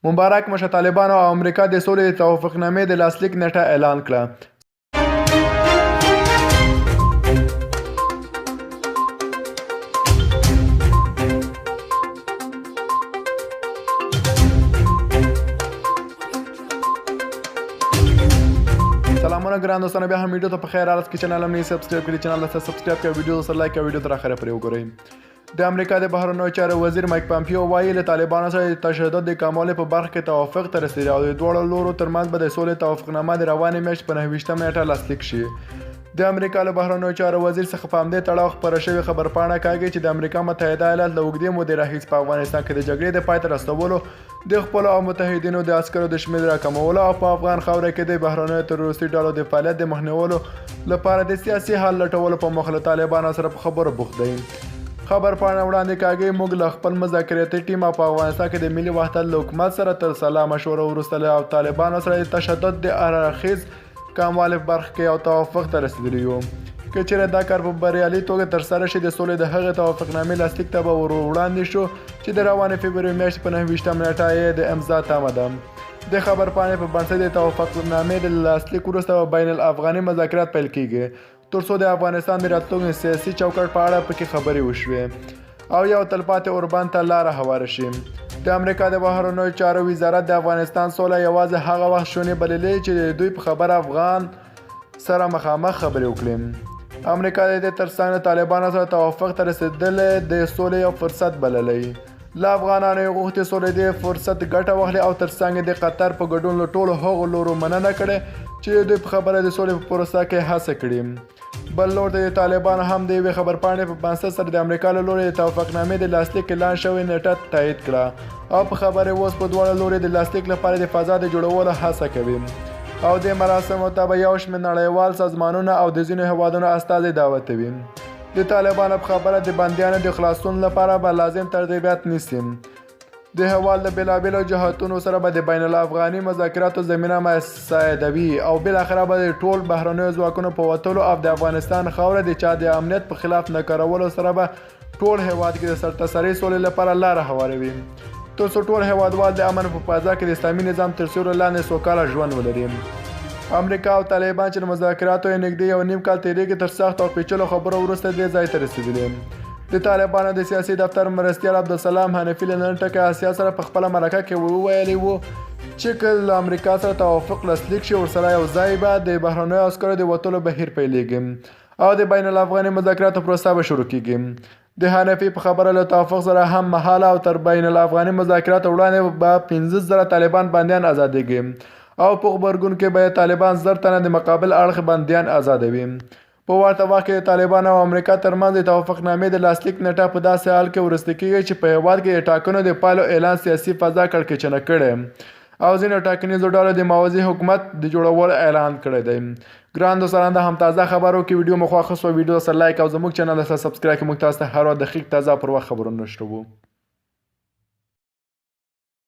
مبارک مشه طالبانو او امریکا د سولې د توافقنامې د لاسلیک نیټه اعلان کړه. سلامونه ګران دوستانو، بیا هم ویډیو ته په خیر راغلاست. که چینل هم نه سبسکرایب کړي چینل ته سبسکرایب کړئ، ویډیو سره لایک کړئ، ویډیو تر اخره پورې وګورئ. د امریکا د بهرنیو چارو وزیر مایک پامپیو وایي له طالبانو سره د تشدد د کمولو په برخه کې توافق ته رسیدلی او د دواړو لورو ترمنځ به د سولې توافقنامه د روانې میاشتې په 29 نیټه لاسلیک شي. د امریکا له بهرنیو چارو وزیر څخه په همدې تړاو خپره شوې خبرپاڼه کاږي چې د امریکا متحده ایالات له اوږدې مودې راهیسې په افغانستان کې د جګړې د پای ته رسولو، د خپلو او متحدینو د عسکرو د شمېر راکمولو او په افغان خاوره کې د بهرنیو تروریستي ډلو د فعالیت د مخنیولو لپاره د سیاسي حل لټولو په موخه له طالبانو سره په خبرو بوخت دی. خبرپاڼه وړاندې کاږي موږ له خپل مذاکراتي ټیم په افغانستان کې د ملي وحدت له حکومت سره تر سلا مشوره وروسته له طالبانو سره د تشدد د هراړخیز کموالي په برخه کې یو توافق ته رسیدلی یو. که چیرې دا کار په بریالي توګه ترسره شي، د سولې د هغې توافقنامې لاسلیک ته به ور وړاندې شو چې د روانې فبروري میاشتې په 29 نیټه یې د امضا تمه ده. د خبرپاڼې په بنسټ د توافقنامې د لاسلیک وروسته به بین الافغاني مذاکرات پیل کیږي تر څو د افغانستان د راتلونکي سیاسي چوکاټ په اړه پکې خبرې وشوې او یو تلپاتې اوربند ته لاره هواره شي. د امریکا د بهرنیو چارو وزارت د افغانستان سوله یوازې هغه وخت شونې بللې چې دوی په خبره افغان سره مخامخ خبرې وکړي. امریکا د دې ترڅنګ د طالبانو سره توافق ته رسیدل د سولې یو فرصت بللی. له افغانانو یې غوښتي سولې د فرصت ګټه واخلي او ترڅنګ د قطر په ګډون له ټولو هغو لورو مننه کړې چې دوی په خبره د سولې په پروسه کې هڅه کړې. بل لور د طالبانو هم د یوې خبرپاڼې په بنسټ سره د امریکا له لوري د توافقنامې د لاسلیک اعلان شوې نیټه تایید کړه او په خبرې اوس په دواړو لوري د لاسلیک لپاره د فضا د جوړولو هڅه کوي او د مراسمو ته به یو شمېر نړیوال سازمانونه او د ځینو هیوادونو استازي دعوتوي. د طالبانو په خبره د بندیانو د خلاصون لپاره به لازم ترتیبات نیسي. د هیواد له بېلابېلو جهتونو سره به د بین الافغاني مذاکراتو زمینه مساعدوي او بالاخره به د ټول بهرنیو ځواکونو په وتلو او د افغانستان خاوره د چا د امنیت په خلاف نه کارولو سره به ټول هیواد کې د سرتاسري سولې لپاره لاره هواروي تر څو ټول هیوادوال د امن په فضا کې د اسلامي نظام تر سیوري لاندې سوکاله ژوند ولري. امریکا او طالبان چې د مذاکراتو یې نږدې یو نیم کال تېرېږي تر سخت او پیچلو خبرو وروسته دې ځای ته رسېدلي. د طالبانو د سیاسي دفتر مرستیال عبدالسلام حنفي له نن ټکي اسیا سره په خپله مرکه کې وویلي وو چې که له امریکا سره توافق لاسلیک شي ورسره یو ځای به د بهرنیو عسکرو د وتلو بهیر پیلېږي او د بین الافغاني مذاکراتو پروسه به شروع کیږي. د حنفي په خبره له توافق سره هم مهاله او تر بین الافغاني مذاکراتو وړاندې به 15,000 طالبان بندیان ازادېږي او په غبرګون کې به طالبان 1000 تنه د مقابل اړخ بندیان ازادوي. په ورته وخت کې د طالبانو او امریکا ترمنځ د توافقنامې د لاسلیک نیټه په داسې حال کې وروسته کیږي چې په هیواد کې د ټاکنو د پایلو اعلان سیاسي فضا کړکېچنه کړې او ځینو ټاکنیزو ډلو د موازي حکومت د جوړولو اعلان کړی دی. ګران دوستان، د هم تازه خبرو کې ویډیو مو خوښه سوه ویډیو سره لایک او زموږ چینل سره سبسکرایب کړئ. موږ تاسو ته هر وخت دقیق تازه پر وخت خبرونه رسوو.